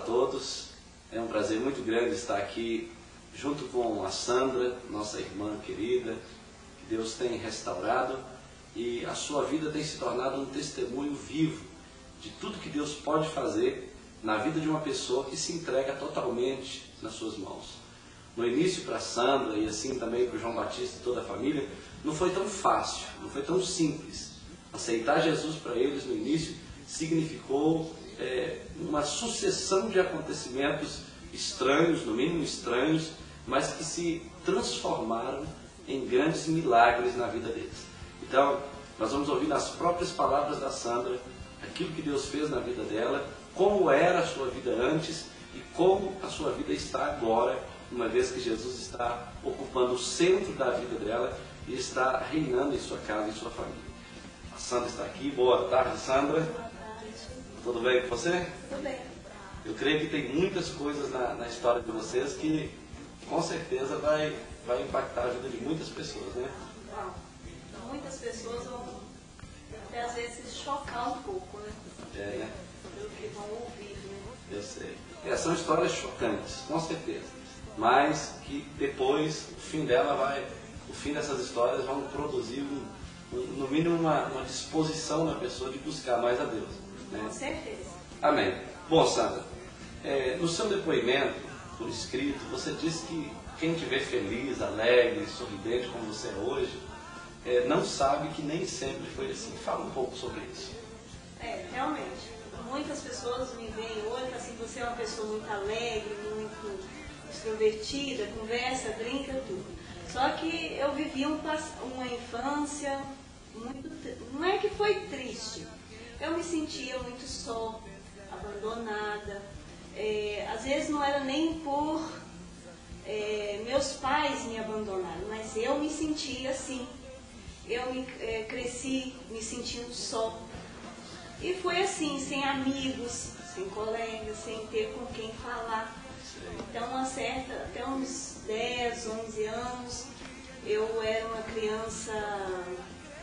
todos. É um prazer muito grande estar aqui junto com a Sandra, nossa irmã querida, que Deus tem restaurado e a sua vida tem se tornado um testemunho vivo de tudo que Deus pode fazer na vida de uma pessoa que se entrega totalmente nas suas mãos. No início para a Sandra e assim também para o João Batista e toda a família, não foi tão fácil, não foi tão simples. Aceitar Jesus para eles no início significou uma sucessão de acontecimentos estranhos, no mínimo estranhos, mas que se transformaram em grandes milagres na vida deles. Então, nós vamos ouvir nas próprias palavras da Sandra aquilo que Deus fez na vida dela, como era a sua vida antes e como a sua vida está agora, uma vez que Jesus está ocupando o centro da vida dela e está reinando em sua casa e em sua família. A Sandra está aqui. Boa tarde, Sandra. Boa tarde. Tudo bem com você? Tudo bem. Eu creio que tem muitas coisas na história de vocês que com certeza vai impactar a vida de muitas pessoas, né? Bom, muitas pessoas vão até às vezes se chocar um pouco, né? Né? Pelo que vão ouvir, né? Eu sei. São histórias chocantes, com certeza. Mas que depois, o fim dessas histórias vão produzir no mínimo uma disposição na pessoa de buscar mais a Deus. Né? Com certeza. Amém. Bom, Sandra, no seu depoimento, por escrito, você disse que quem te vê feliz, alegre, sorridente como você é hoje, não sabe que nem sempre foi assim. Fala um pouco sobre isso. Realmente. Muitas pessoas me veem hoje e falam assim, você é uma pessoa muito alegre, muito extrovertida, conversa, brinca, tudo. Só que eu vivi uma infância muito... Não é que foi triste. Eu me sentia muito só, abandonada. Às vezes não era nem por meus pais me abandonarem, mas eu me sentia assim. Eu cresci me sentindo só. E foi assim, sem amigos, sem colegas, sem ter com quem falar. Então, até uns 10, 11 anos, eu era uma criança,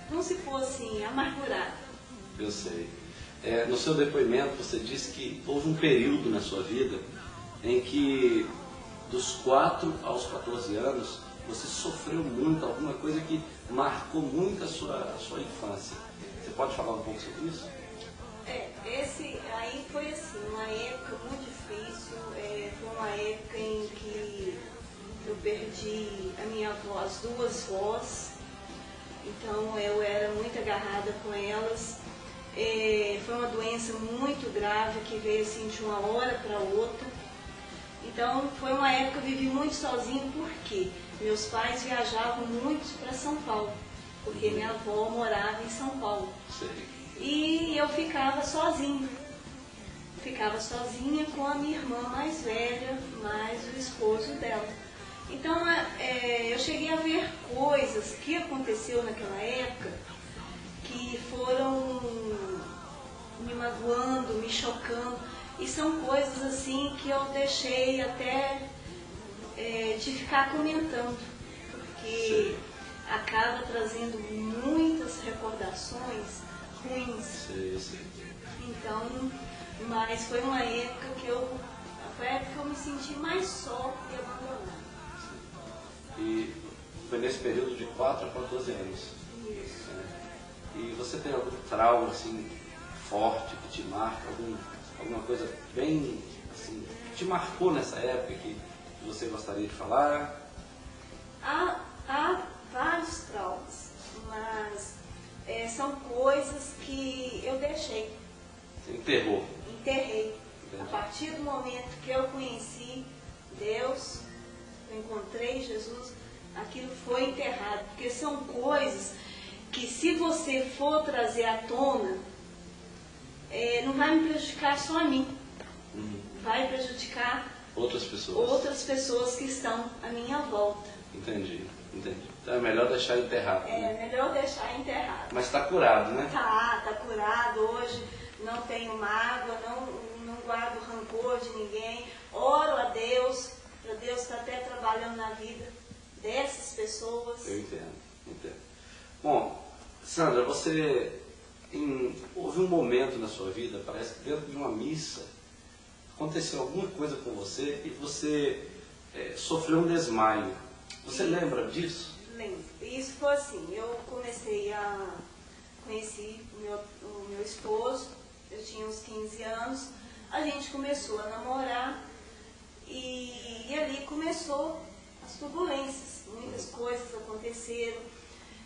não se for assim, amargurada. Eu sei. No seu depoimento, você disse que houve um período na sua vida em que, dos 4 aos 14 anos, você sofreu muito, alguma coisa que marcou muito a sua infância. Você pode falar um pouco sobre isso? Aí foi assim, uma época muito difícil, foi uma época em que eu perdi a minha avó, as 2 vós, então eu era muito agarrada com elas. Foi uma doença muito grave que veio assim de uma hora para outra. Então foi uma época que eu vivi muito sozinha, porque meus pais viajavam muito para São Paulo, porque minha avó morava em São Paulo. Sei. E eu ficava sozinha com a minha irmã mais velha, mais o esposo dela. Então eu cheguei a ver coisas que aconteceu naquela época que foram me magoando, me chocando, e são coisas assim que eu deixei até de ficar comentando, porque acaba trazendo muitas recordações ruins. Sim. Então, mas foi uma época que eu me senti mais só e abandonada. E foi nesse período de 4 a 14 anos. Isso. E você tem algum trauma assim forte que te marca, alguma coisa bem assim que te marcou nessa época que você gostaria de falar? Há vários traumas, mas são coisas que eu deixei. Você enterrei. Entendi. A partir do momento que eu conheci Deus, eu encontrei Jesus, aquilo foi enterrado. Porque são coisas que, se você for trazer à tona, não vai me prejudicar só a mim. Vai prejudicar outras pessoas que estão à minha volta. Entendi. Então é melhor deixar enterrado. Melhor deixar enterrado. Mas está curado, né? Tá curado. Hoje não tenho mágoa, não guardo rancor de ninguém. Oro a Deus, para Deus estar até trabalhando na vida dessas pessoas. Eu entendo. Bom, Sandra, houve um momento na sua vida, parece que dentro de uma missa, aconteceu alguma coisa com você e você sofreu um desmaio. Você lembra disso? Lembro. Isso foi assim, eu conheci o meu esposo, eu tinha uns 15 anos, a gente começou a namorar e ali começou as turbulências, muitas coisas aconteceram.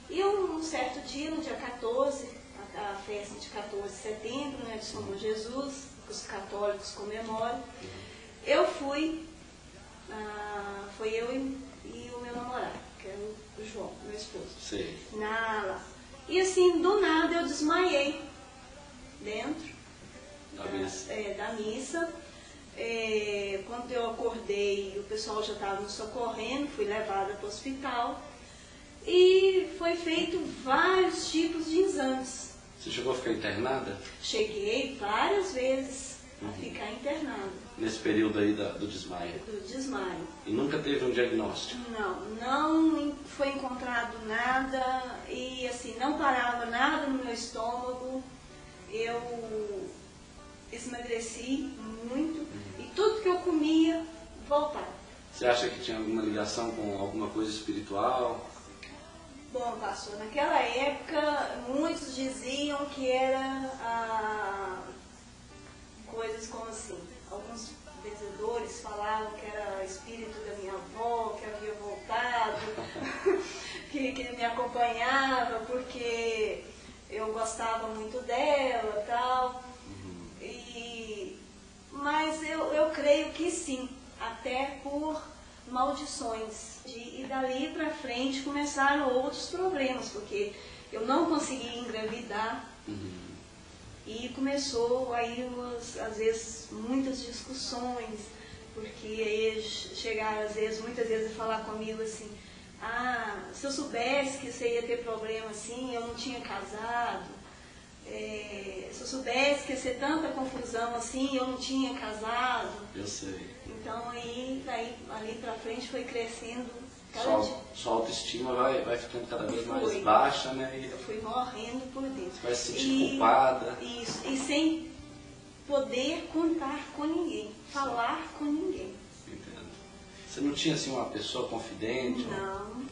E um certo dia, no dia 14, a festa de 14 de setembro, né, de São Bom Jesus, que os católicos comemoram, eu fui, foi eu e o meu namorado, que era o João, meu esposo. Sim. E assim, do nada eu desmaiei dentro da missa. Quando eu acordei, o pessoal já estava me socorrendo, fui levada para o hospital e foi feito vários tipos de exames. Você chegou a ficar internada? Cheguei várias vezes a ficar internada. Nesse período aí do desmaio? Do desmaio. E nunca teve um diagnóstico? Não foi encontrado nada e assim, não parava nada no meu estômago. Eu emagreci muito e tudo que eu comia voltava. Você acha que tinha alguma ligação com alguma coisa espiritual? Bom, pastor, naquela época muitos diziam que era coisas como assim, alguns benzedores falavam que era espírito da minha avó, que havia voltado, que me acompanhava porque eu gostava muito dela e tal. Mas eu creio que sim, até por maldições. E dali para frente começaram outros problemas, porque eu não conseguia engravidar. E começou aí, às vezes, muitas discussões, porque aí chegaram, muitas vezes, a falar comigo assim, se eu soubesse que você ia ter problema assim, eu não tinha casado. Se eu soubesse que ia ser tanta confusão assim, eu não tinha casado. Eu sei. Então aí ali pra frente foi crescendo. Sua autoestima vai ficando cada vez mais baixa, né? Eu fui morrendo por dentro. Você vai se sentir culpada. Isso, e sem poder contar com ninguém, falar com ninguém. Entendo. Você não tinha assim uma pessoa confidente? Não.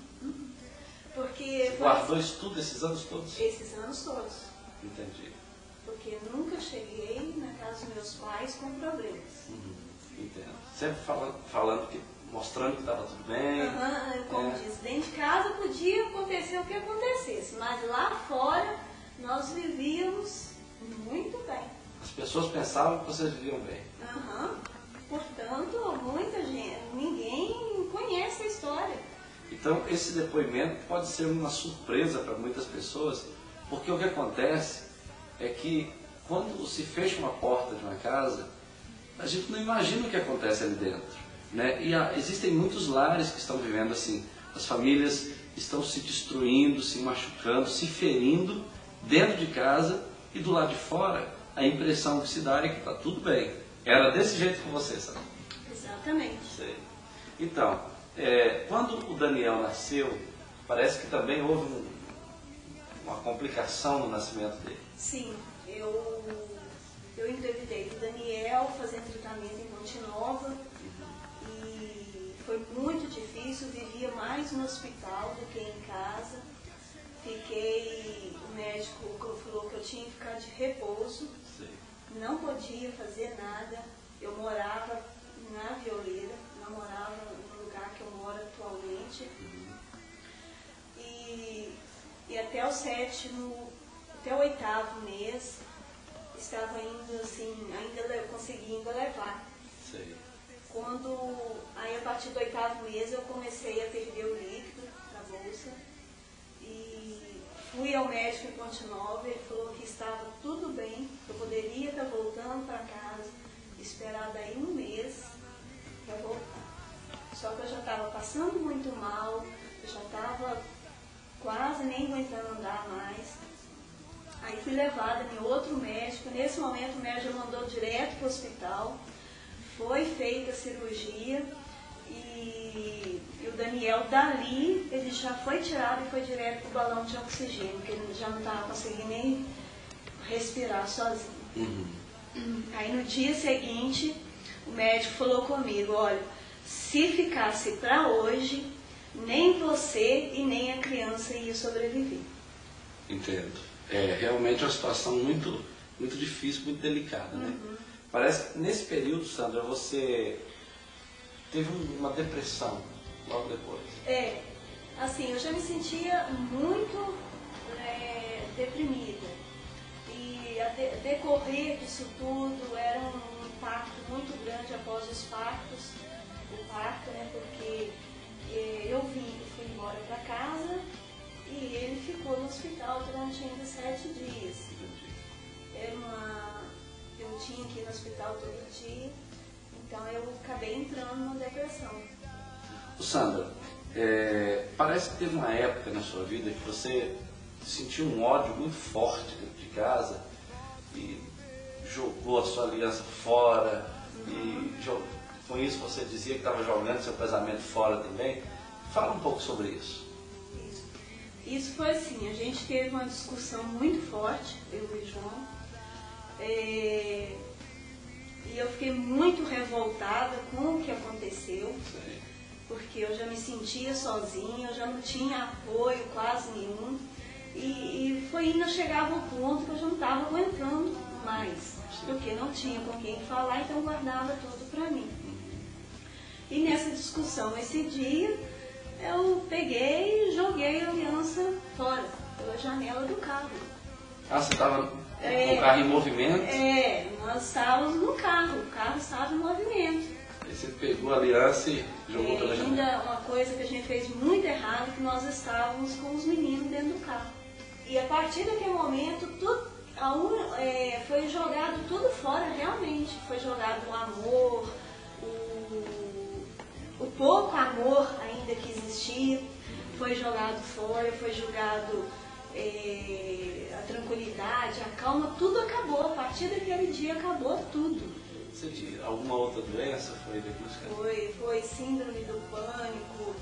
Porque você guardou isso tudo esses anos todos? Esses anos todos. Entendi. Porque nunca cheguei na casa dos meus pais com problemas. Entendo. Sempre falando mostrando que estava tudo bem. Como diz, dentro de casa podia acontecer o que acontecesse, mas lá fora nós vivíamos muito bem. As pessoas pensavam que vocês viviam bem. Portanto, muita gente, ninguém conhece a história. Então, esse depoimento pode ser uma surpresa para muitas pessoas, porque o que acontece é que quando se fecha uma porta de uma casa, a gente não imagina o que acontece ali dentro. Né? E existem muitos lares que estão vivendo assim. As famílias estão se destruindo, se machucando, se ferindo dentro de casa, e do lado de fora a impressão que se dá é que está tudo bem. Era desse jeito com você, sabe? Exatamente. Sei. Então, quando o Daniel nasceu, parece que também houve uma complicação no nascimento dele. Sim, eu engravidei do Daniel fazendo tratamento em Ponte Nova. Foi muito difícil, vivia mais no hospital do que em casa. O médico falou que eu tinha que ficar de repouso. Sim. Não podia fazer nada. Eu morava na Violeira, não morava no lugar que eu moro atualmente. E até até o 8º mês, estava indo assim, ainda conseguindo levar. Sim. Aí a partir do 8º mês eu comecei a perder o líquido na bolsa e fui ao médico em Ponte Nova, ele falou que estava tudo bem, que eu poderia estar voltando para casa, esperar daí um mês para voltar. Só que eu já estava passando muito mal, eu já estava quase nem aguentando andar mais. Aí fui levada em outro médico, nesse momento o médico mandou direto para o hospital. Foi feita a cirurgia e o Daniel dali, ele já foi tirado e foi direto para o balão de oxigênio, porque ele já não estava conseguindo nem respirar sozinho. Aí no dia seguinte, o médico falou comigo, olha, se ficasse para hoje, nem você e nem a criança ia sobreviver. Entendo. É realmente uma situação muito, muito difícil, muito delicada, né? Parece que nesse período, Sandra, você teve uma depressão logo depois. Assim, eu já me sentia muito deprimida. E a decorrer disso tudo era um impacto muito grande após os partos. O parto, né? Porque eu fui embora para casa e ele ficou no hospital durante ainda 7 dias. Eu tinha que ir no hospital todo dia, então eu acabei entrando numa depressão. Sandra, parece que teve uma época na sua vida que você sentiu um ódio muito forte dentro de casa e jogou a sua aliança fora e com isso você dizia que estava jogando seu casamento fora também. Fala um pouco sobre isso. Isso foi assim, a gente teve uma discussão muito forte, eu e o João, e eu fiquei muito revoltada com o que aconteceu. Sim. Porque eu já me sentia sozinha, eu já não tinha apoio quase nenhum. E foi indo, chegava ao ponto que eu já não estava aguentando mais. Porque não tinha com quem falar, então eu guardava tudo para mim. E nessa discussão, esse dia, eu peguei e joguei a aliança fora, pela janela do carro. Ah, você estava com o carro em movimento? Nós estávamos no carro, o carro estava em movimento. Aí você pegou a aliança e jogou pela janela. Ainda uma coisa que a gente fez muito errado, que nós estávamos com os meninos dentro do carro. E a partir daquele momento, foi jogado tudo fora realmente. Foi jogado o amor, o pouco amor ainda que existia, foi jogado fora, foi jogado a tranquilidade, a calma, tudo acabou. A partir daquele dia acabou tudo. Você tinha alguma outra doença? Foi diagnosticada? Foi síndrome do pânico,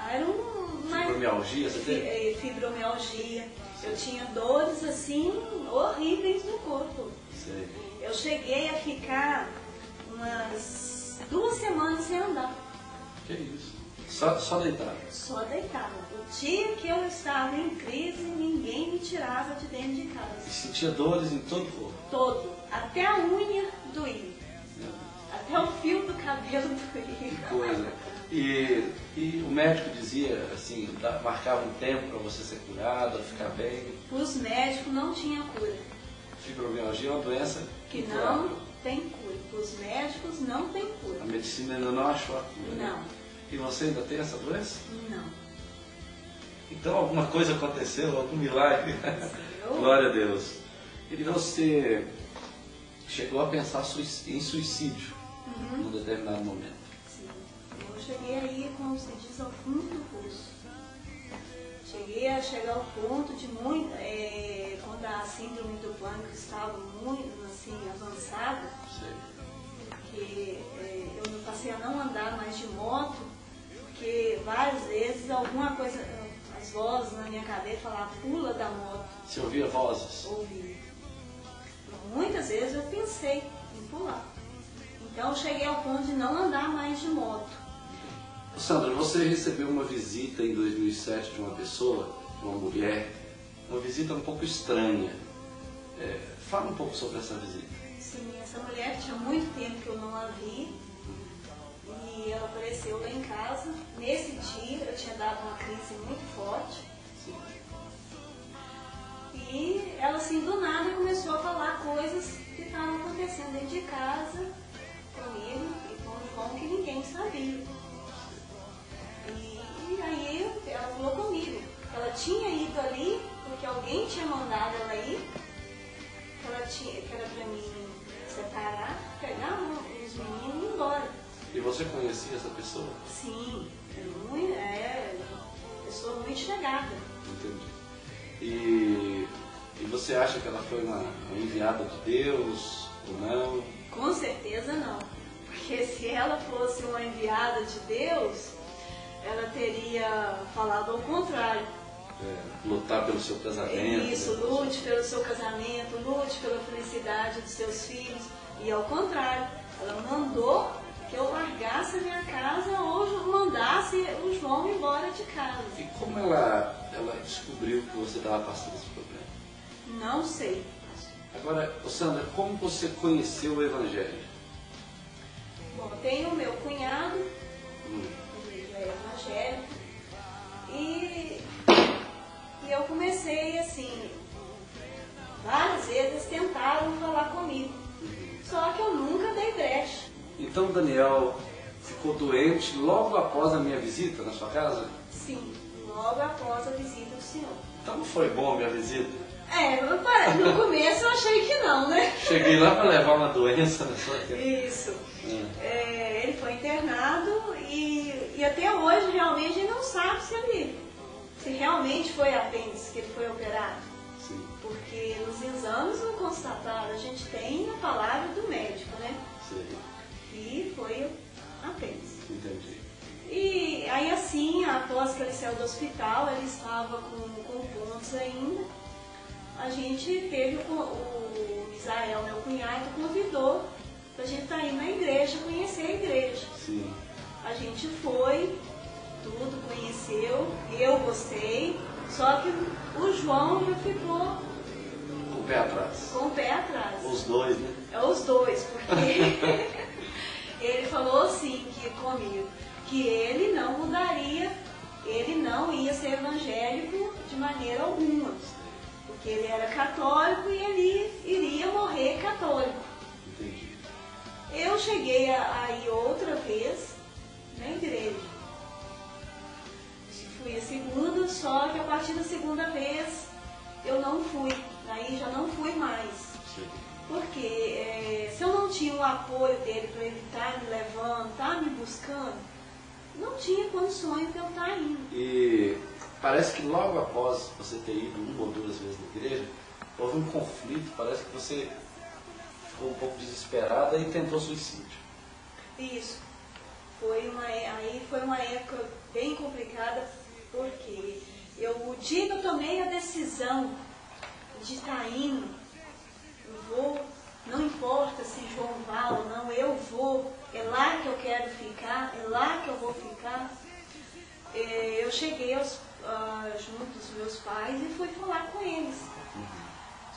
era fibromialgia, você teve? Fibromialgia. Eu tinha dores assim horríveis no corpo. Sei. Eu cheguei a ficar umas 2 semanas sem andar. Que isso? Só deitar? Só deitada. O dia que eu estava em crise, ninguém me tirava de dentro de casa. E sentia dores em todo o corpo? Todo. Até a unha doía. Até o fio do cabelo doía. Que coisa. E o médico dizia, assim, marcava um tempo para você ser curado, ficar bem? Para os médicos não tinha cura. Fibromialgia é uma doença que não tem cura. Para os médicos não tem cura. A medicina ainda não achou a cura. Não. Né? E você ainda tem essa doença? Não. Então alguma coisa aconteceu, algum milagre. Glória a Deus. E você chegou a pensar em suicídio num determinado momento? Sim. Eu cheguei aí, como se diz, ao fundo do poço. Cheguei a chegar ao ponto de quando a síndrome do pânico estava muito assim, avançada, porque eu passei a não andar mais de moto, porque várias vezes alguma coisa, as vozes na minha cabeça falavam, pula da moto. Você ouvia vozes? Ouvia. Muitas vezes eu pensei em pular. Então eu cheguei ao ponto de não andar mais de moto. Sandra, você recebeu uma visita em 2007 de uma pessoa, de uma mulher, uma visita um pouco estranha. Fala um pouco sobre essa visita. Sim, essa mulher tinha muito tempo que eu não a vi e ela apareceu lá em casa. Nesse dia eu tinha dado uma crise muito forte. Sim. E ela assim do nada começou a falar coisas que estavam acontecendo dentro de casa comigo e com o João que ninguém sabia. E aí ela falou comigo que ela tinha ido ali porque alguém tinha mandado ela ir, que era para mim separar, pegar os meninos e ir embora. E você conhecia essa pessoa? Sim, uma pessoa muito chegada. Entendi. E você acha que ela foi uma enviada de Deus ou não? Com certeza não. Porque se ela fosse uma enviada de Deus, ela teria falado ao contrário. Lutar pelo seu casamento. Isso, lute pelo seu casamento, lute pela felicidade dos seus filhos. E ao contrário, ela mandou que eu largasse a minha casa ou mandasse o João embora de casa. E como ela descobriu que você estava passando esse problema? Não sei. Agora, Sandra, como você conheceu o Evangelho? Bom, tenho o meu cunhado, ele é evangélico, e eu comecei assim, várias vezes tentaram falar comigo, só que eu nunca dei brecha. Então Daniel ficou doente logo após a minha visita na sua casa? Sim, logo após a visita do senhor. Então não foi bom a minha visita? No começo eu achei que não, né? Cheguei lá para levar uma doença na sua casa. Isso. Ele foi internado e até hoje realmente a gente não sabe se realmente foi apêndice que ele foi operado. Sim. Porque nos exames não constataram, a gente tem a palavra do médico, né? Sim. E foi apêndice. Entendi. E aí assim, após que ele saiu do hospital, ele estava com pontos ainda. A gente teve o Misael, meu cunhado, convidou pra gente estar indo na igreja, conhecer a igreja. Sim. A gente foi, tudo, conheceu, eu gostei, só que o João já ficou Com o pé atrás. com o pé atrás. Os dois, né? É os dois, porque ele falou assim comigo, que ele não mudaria, ele não ia ser evangélico de maneira alguma. Porque ele era católico e ele iria morrer católico. Entendi. Eu cheguei a ir outra vez na igreja. Fui a segunda, só que a partir da segunda vez eu não fui. Aí já não fui mais. Sim. Porque se eu não tinha o apoio dele para ele estar me levando, estar me buscando, não tinha condições de eu estar indo. E parece que logo após você ter ido uma ou duas vezes na igreja, houve um conflito, parece que você ficou um pouco desesperada e tentou suicídio. Isso. Aí foi uma época bem complicada, porque o dia que eu tomei a decisão de estar indo, eu vou, não importa se João vai ou não, eu vou, é lá que eu quero ficar, é lá que eu vou ficar. Eu cheguei junto dos meus pais e fui falar com eles.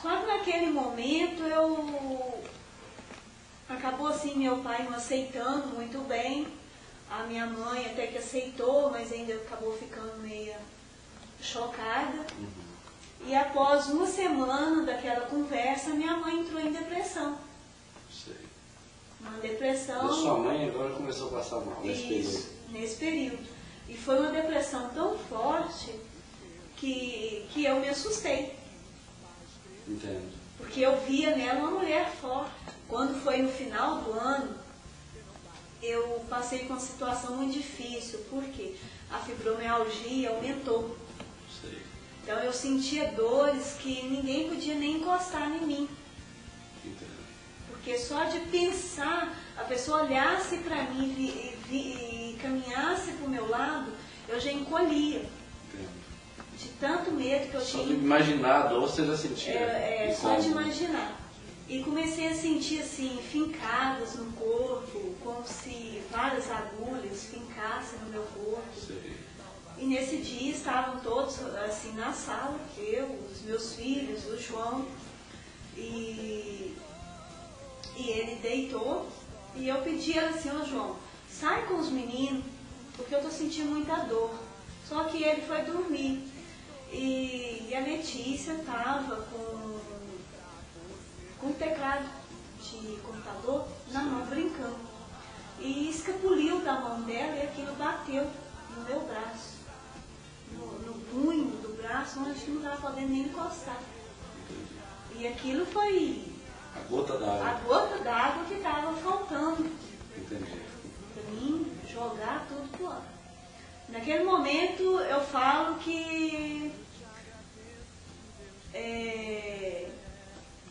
Só que naquele momento acabou assim meu pai não aceitando muito bem, a minha mãe até que aceitou, mas ainda acabou ficando meio chocada. E após uma semana daquela conversa, minha mãe entrou em depressão. Sei. Uma depressão. E sua mãe agora começou a passar mal nesse período. Nesse período. E foi uma depressão tão forte que eu me assustei. Entendo. Porque eu via nela uma mulher forte. Quando foi no final do ano, eu passei por uma situação muito difícil, porque a fibromialgia aumentou. Sei. Então eu sentia dores que ninguém podia nem encostar em mim. Entendo. Porque só de pensar, a pessoa olhasse para mim e caminhasse para o meu lado, eu já encolhia. Entendo. De tanto medo que eu Só de tinha. imaginar a dor, você já sentia. Só de imaginar. E comecei a sentir assim, fincadas no corpo, como se várias agulhas fincassem no meu corpo. Sei. E nesse dia estavam todos assim na sala, eu, os meus filhos, o João, e ele deitou e eu pedi assim, ô João, sai com os meninos, porque eu estou sentindo muita dor. Só que ele foi dormir. E a Letícia estava com o teclado de computador na mão brincando. E escapuliu da mão dela e aquilo bateu no meu braço. No punho do braço, onde não estava podendo nem encostar. E aquilo foi A gota d'água. a gota d'água que estava faltando Entendi. para mim jogar tudo pro ar. Naquele momento eu falo que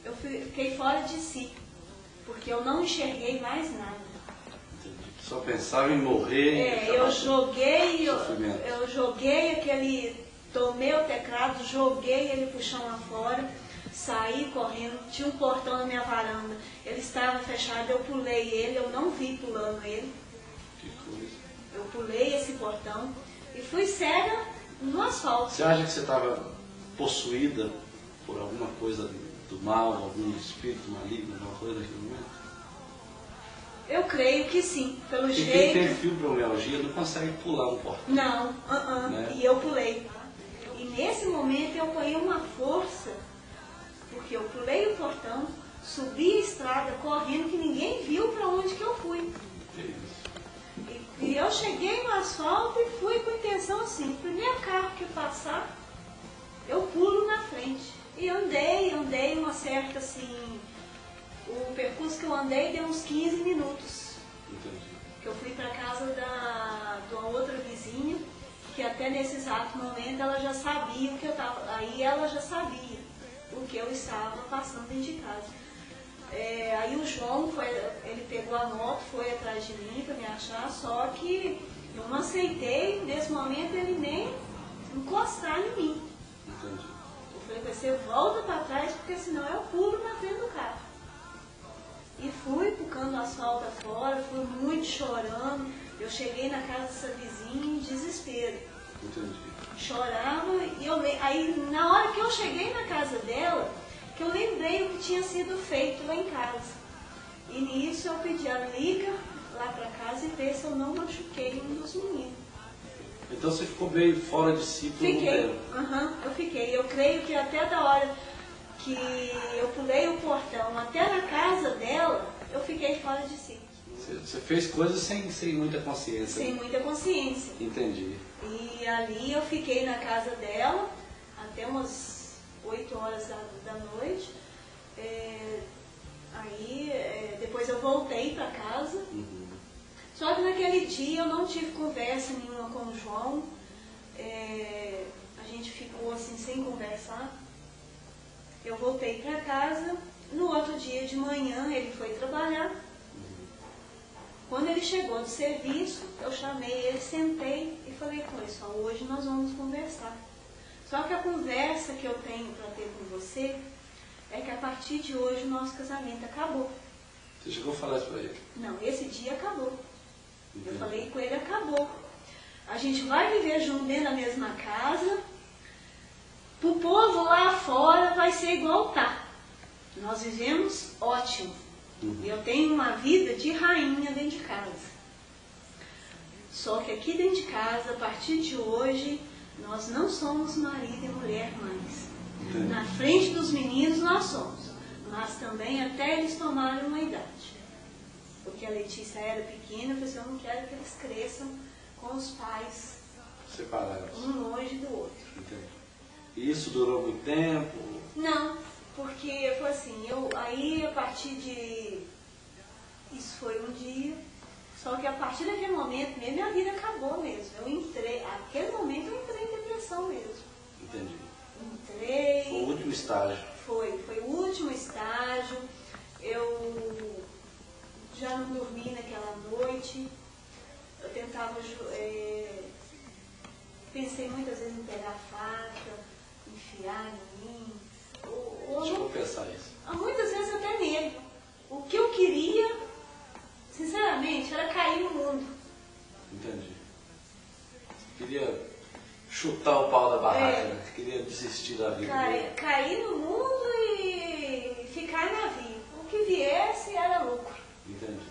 eu fiquei fora de si, porque eu não enxerguei mais nada. Entendi. Só pensava em morrer. Eu joguei aquele, tomei o teclado, joguei ele pro chão lá fora, saí correndo, tinha um portão na minha varanda, ele estava fechado, eu pulei ele, eu não vi pulando ele. Que coisa. Eu pulei esse portão e fui cega no asfalto. Você acha que você estava possuída por alguma coisa do mal, algum espírito maligno, alguma coisa naquele momento? Eu creio que sim, pelo Porque jeito. quem tem fibromialgia não consegue pular um portão. Não, Né? E eu pulei. E nesse momento eu ganhei uma força, porque eu pulei o portão, subi a estrada correndo que ninguém viu para onde que eu fui. E eu cheguei no asfalto e fui com intenção assim, o primeiro carro que passar, eu pulo na frente. E andei uma certa assim, o percurso que eu andei deu uns 15 minutos. Entendi. Que eu fui para casa de uma outra vizinha, que até nesse exato momento ela já sabia o que eu estava, aí ela já sabia o que eu estava passando dentro de casa. Aí o João, ele pegou a moto, foi atrás de mim para me achar, só que eu não aceitei, nesse momento, ele nem encostar em mim. Entendi. Eu falei, você volta para trás, porque senão eu pulo na frente do carro. E fui pucando o asfalto afora, fui muito chorando. Eu cheguei na casa dessa vizinha em desespero. Entendi. Chorava e aí na hora que eu cheguei na casa dela, que eu lembrei o que tinha sido feito lá em casa. E nisso eu pedi a liga lá para casa e ver se eu não machuquei um dos meninos. Então você ficou meio fora de si por um Fiquei, tempo. eu fiquei. Eu creio que até da hora que eu pulei o portão até na casa dela, eu fiquei fora de si. Você fez coisas sem muita consciência. Sem muita consciência. Entendi. E ali eu fiquei na casa dela até umas 8 horas da noite. Depois eu voltei para casa. Uhum. Só que naquele dia eu não tive conversa nenhuma com o João. A gente ficou assim sem conversar. Eu voltei para casa. No outro dia de manhã ele foi trabalhar. Quando ele chegou do serviço, eu chamei ele, sentei e falei com ele, só hoje nós vamos conversar. Só que a conversa que eu tenho para ter com você é que a partir de hoje o nosso casamento acabou. Você chegou a falar isso para ele? Não, esse dia acabou. Entendi. Eu falei com ele, acabou. A gente vai viver junto dentro da mesma casa. Pro povo lá fora vai ser igual tá. Nós vivemos ótimo. Uhum. Eu tenho uma vida de rainha dentro de casa. Só que aqui dentro de casa, a partir de hoje, nós não somos marido e mulher mais. Entendi. Na frente dos meninos nós somos. Mas também até eles tomarem uma idade. Porque a Letícia era pequena, eu falei assim, eu não quero que eles cresçam com os pais Separados. um longe do outro. Entendi. E isso durou muito tempo? Não, porque foi assim, aí a partir de... Isso foi um dia, só que a partir daquele momento mesmo, minha vida acabou mesmo. Aquele momento eu entrei em depressão mesmo. Entendi. Entrei... Foi o último estágio. Foi o último estágio. Eu já não dormi naquela noite. Eu tentava... pensei muitas vezes em pegar a faca, enfiar em mim. Deixa eu pensar isso. Muitas vezes até nele. O que eu queria, sinceramente, era cair no mundo. Entendi. Queria chutar o pau da barraca, né? Queria desistir da vida. Cair no mundo e ficar na vida. O que viesse era lucro. Entendi.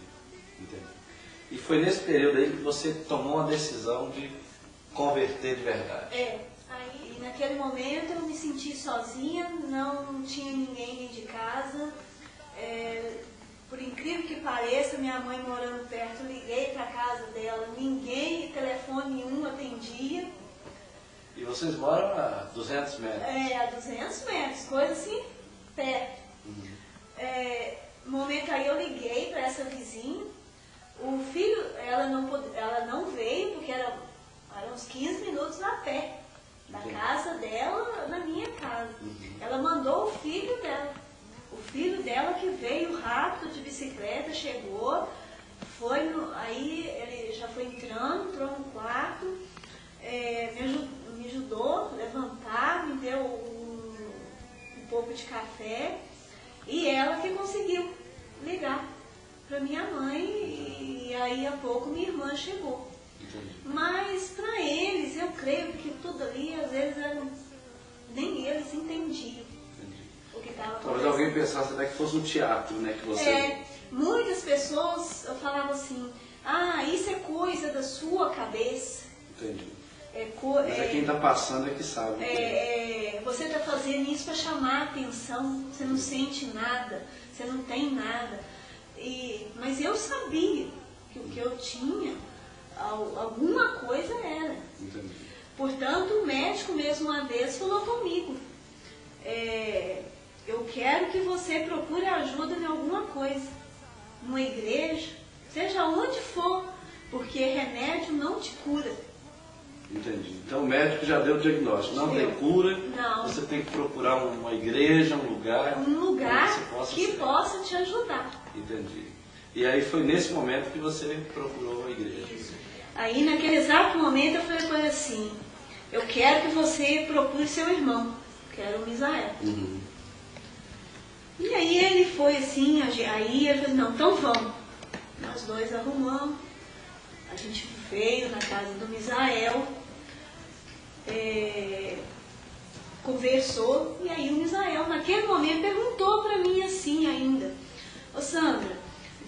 E foi nesse período aí que você tomou a decisão de converter de verdade. Aí naquele momento eu me senti sozinha, não tinha ninguém dentro de casa. Por incrível que pareça, minha mãe morando perto, eu liguei para a casa dela, ninguém, telefone nenhum atendia. E vocês moram a 200 metros? A 200 metros, coisa assim, perto. No momento aí eu liguei para essa vizinha, o filho, ela não veio, porque eram uns 15 minutos a pé, da casa dela na minha casa. Ela mandou o filho dela. O filho dela que veio rápido de bicicleta, chegou, aí ele já foi entrou no quarto, me ajudou a levantar, me deu um pouco de café e ela que conseguiu ligar para minha mãe e aí a pouco minha irmã chegou. Entendi. Mas para eles, eu creio que tudo ali, às vezes, nem eles entendiam o que estava acontecendo. Talvez alguém pensasse até que fosse um teatro, né? Que você... Muitas pessoas falavam assim, isso é coisa da sua cabeça. Entendi. Mas quem está passando é que sabe. Você está fazendo isso para chamar a atenção, você não sente nada, você não tem nada. Mas eu sabia que o que eu tinha, alguma coisa era. Entendi. Portanto, o médico mesmo uma vez falou comigo, eu quero que você procure ajuda em alguma coisa, numa igreja, seja onde for, porque remédio não te cura. Entendi. Então o médico já deu o diagnóstico. Não tem cura, não. Você tem que procurar uma igreja, um lugar que possa te ajudar. Entendi. E aí foi nesse momento que você procurou a igreja. Isso. Aí naquele exato momento eu falei assim, eu quero que você procure seu irmão, que era o Misael. Uhum. E aí ele foi assim, aí eu falei, não, então vamos. Nós dois arrumamos, a gente veio na casa do Misael, conversou, e aí o Misael naquele momento perguntou para mim assim ainda, ô Sandra,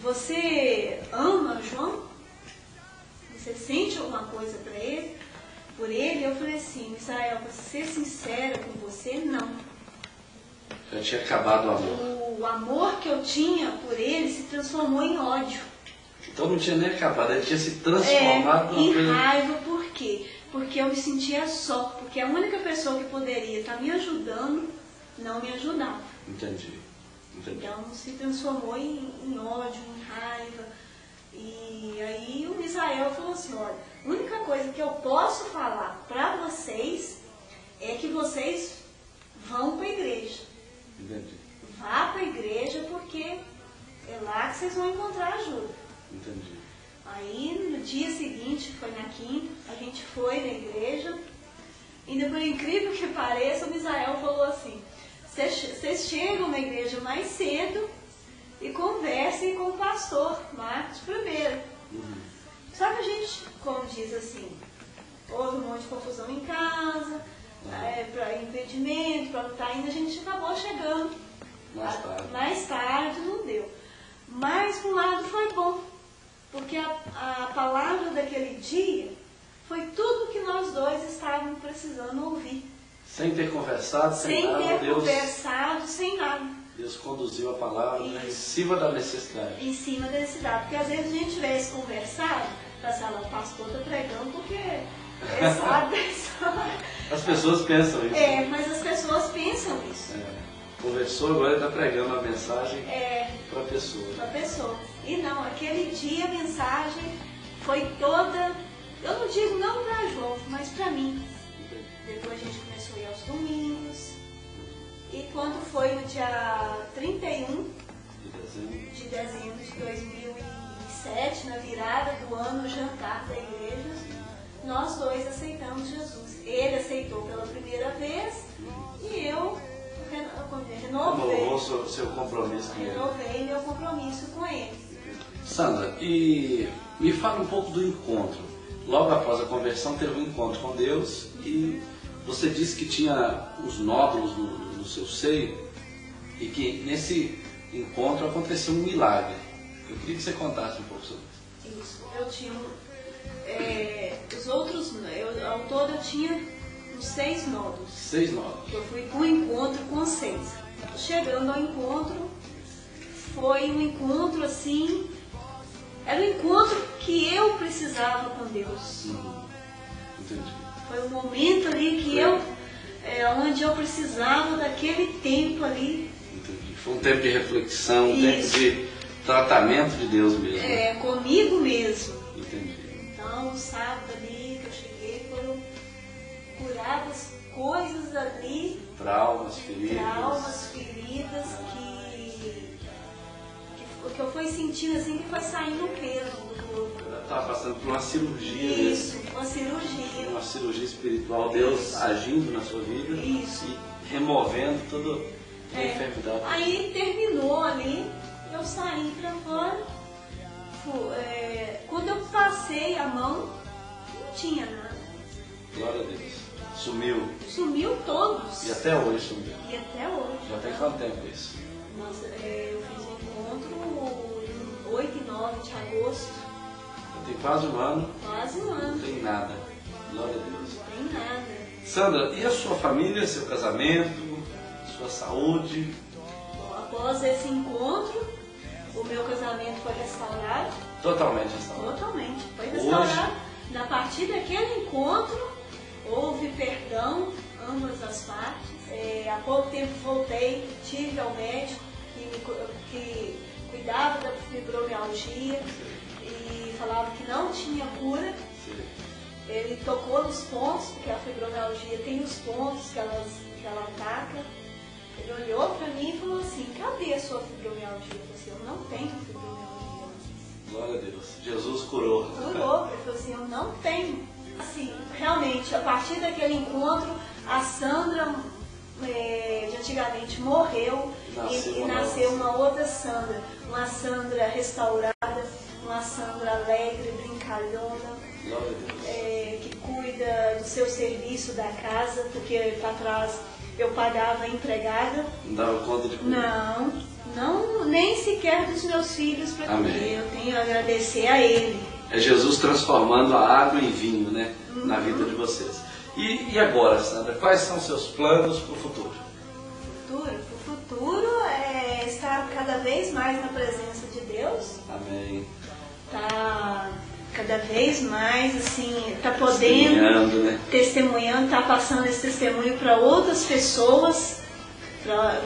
você ama João? Você sente alguma coisa por ele? Eu falei assim, Misael, para ser sincera com você, não. Já tinha acabado o amor. O amor que eu tinha por ele se transformou em ódio. Então não tinha nem acabado, ele tinha se transformado em raiva. Por quê? Porque eu me sentia só. Porque a única pessoa que poderia estar me ajudando não me ajudava. Entendi. Então se transformou em ódio, em raiva. E aí o Misael falou assim, olha, a única coisa que eu posso falar para vocês é que vocês vão para a igreja. Entendi. Vá para a igreja porque é lá que vocês vão encontrar ajuda. Entendi. Aí no dia seguinte, foi na quinta, a gente foi na igreja e por incrível que pareça, o Misael falou assim, vocês chegam na igreja mais cedo e conversem com o pastor Marcos primeiro. Uhum. Só que a gente, como diz assim, houve um monte de confusão em casa, para impedimento, para não estar indo, a gente acabou chegando. Mais tarde não deu. Mas por um lado foi bom, porque a palavra daquele dia foi tudo que nós dois estávamos precisando ouvir. Sem ter conversado, sem nada. Sem ter conversado, sem nada. Deus conduziu a palavra em cima da necessidade. Em cima da necessidade. Porque às vezes a gente tivesse conversado, pensava, o pastor está pregando porque ele sabe da história. As pessoas pensam isso. Mas as pessoas pensam isso. Conversou, agora está pregando a mensagem para a pessoa. Para a pessoa. E não, aquele dia a mensagem foi toda, eu não digo não para João, mas para mim. Depois a gente começou a ir aos domingos. E quando foi no dia 31 de dezembro de 2007, na virada do ano, no jantar da igreja, nós dois aceitamos Jesus. Ele aceitou pela primeira vez e eu renovei seu compromisso com ele. Renovei meu compromisso com ele. Sandra, e me fala um pouco do encontro. Logo após a conversão, teve um encontro com Deus e você disse que tinha uns nódulos no seu seio e que nesse encontro aconteceu um milagre. Eu queria que você contasse um pouco sobre isso. Isso. Eu tinha os outros, ao todo eu tinha uns 6 nódulos. 6 nódulos. Eu fui com o encontro com 6. Chegando ao encontro, foi um encontro assim, era um encontro que eu precisava com Deus. Entendi. Foi um momento ali que onde eu precisava daquele tempo ali. Entendi. Foi um tempo de reflexão, um tempo de tratamento de Deus mesmo. Comigo mesmo. Entendi. Então, o sábado ali que eu cheguei, foram curadas coisas ali. Traumas, feridas. Que eu fui sentindo assim, que foi saindo o pelo do corpo. Estava passando por uma cirurgia. Isso, uma cirurgia. Uma cirurgia espiritual, Deus agindo na sua vida. Isso. E removendo todo A enfermidade. Aí terminou ali, eu saí pra fora. Quando eu passei a mão, não tinha nada. Glória a Deus. Sumiu. Sumiu todos. E até hoje sumiu. E até hoje. Já tem quanto tempo isso? Nossa, eu fiz um encontro em 8 e 9 de agosto. Já tem quase um ano. Quase um Não ano. tem nada. Glória a Deus. Não tem nada. Sandra, e a sua família, seu casamento, sua saúde? Bom, após esse encontro, o meu casamento foi restaurado. Totalmente restaurado. Totalmente. Foi restaurado. A partir daquele encontro, houve perdão, ambas as partes. Há pouco tempo voltei, tive ao médico que cuidava da fibromialgia e falava que não tinha cura. Sim. Ele tocou nos pontos, porque a fibromialgia tem os pontos que ela ataca. Ele olhou para mim e falou assim: cadê a sua fibromialgia? Eu falei assim: eu não tenho fibromialgia. Glória a Deus. Jesus curou. Curou. Ele falou assim: eu não tenho. Assim, realmente, a partir daquele encontro, a Sandra de antigamente morreu e nasceu uma outra Sandra. Uma Sandra restaurada, uma Sandra alegre, brincalhona. Glória a Deus. Que cuida do seu serviço da casa, porque para trás eu pagava a empregada. Não dava conta de cuidar. Não, nem sequer dos meus filhos para comer. Eu tenho a agradecer a Ele. É Jesus transformando a água em vinho, né? Na vida de vocês. E agora, Sandra, quais são os seus planos para o futuro? O futuro é estar cada vez mais na presença de Deus. Amém. Tá cada vez mais, assim, tá podendo testemunhando, tá passando esse testemunho para outras pessoas,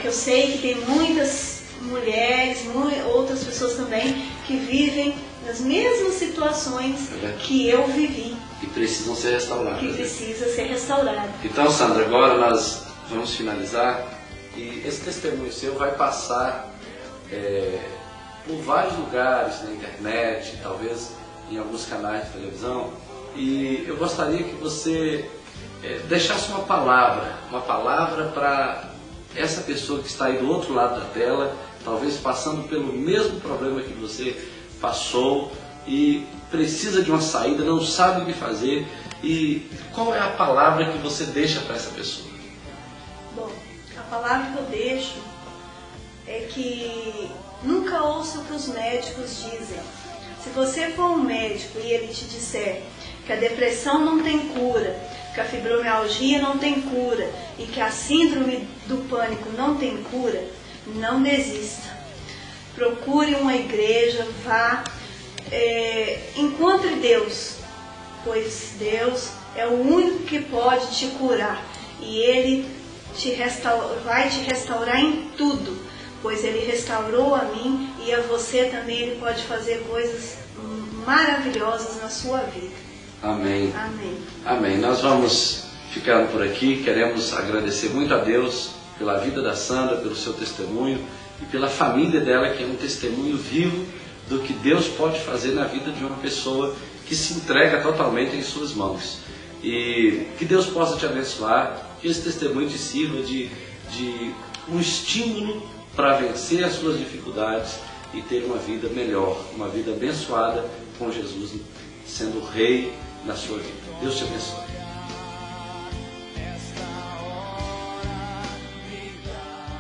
que eu sei que tem muitas mulheres, outras pessoas também que vivem nas mesmas situações que eu vivi. E precisam ser restauradas. Que precisa ser restaurado. Então, Sandra, agora nós vamos finalizar e esse testemunho seu vai passar por vários lugares na internet, talvez em alguns canais de televisão, e eu gostaria que você deixasse uma palavra para essa pessoa que está aí do outro lado da tela, talvez passando pelo mesmo problema que você passou e precisa de uma saída, não sabe o que fazer. E qual é a palavra que você deixa para essa pessoa? Bom, a palavra que eu deixo é que nunca ouça o que os médicos dizem. Se você for um médico e ele te disser que a depressão não tem cura, que a fibromialgia não tem cura e que a síndrome do pânico não tem cura, não desista. Procure uma igreja, vá, encontre Deus, pois Deus é o único que pode te curar e Ele vai te restaurar em tudo, pois Ele restaurou a mim e a você também. Ele pode fazer coisas maravilhosas na sua vida. Amém. Amém. Amém. Nós vamos ficando por aqui. Queremos agradecer muito a Deus pela vida da Sandra, pelo seu testemunho e pela família dela, que é um testemunho vivo do que Deus pode fazer na vida de uma pessoa que se entrega totalmente em suas mãos. E que Deus possa te abençoar, que esse testemunho te sirva de um estímulo para vencer as suas dificuldades e ter uma vida melhor, uma vida abençoada com Jesus sendo o Rei na sua vida. Deus te abençoe.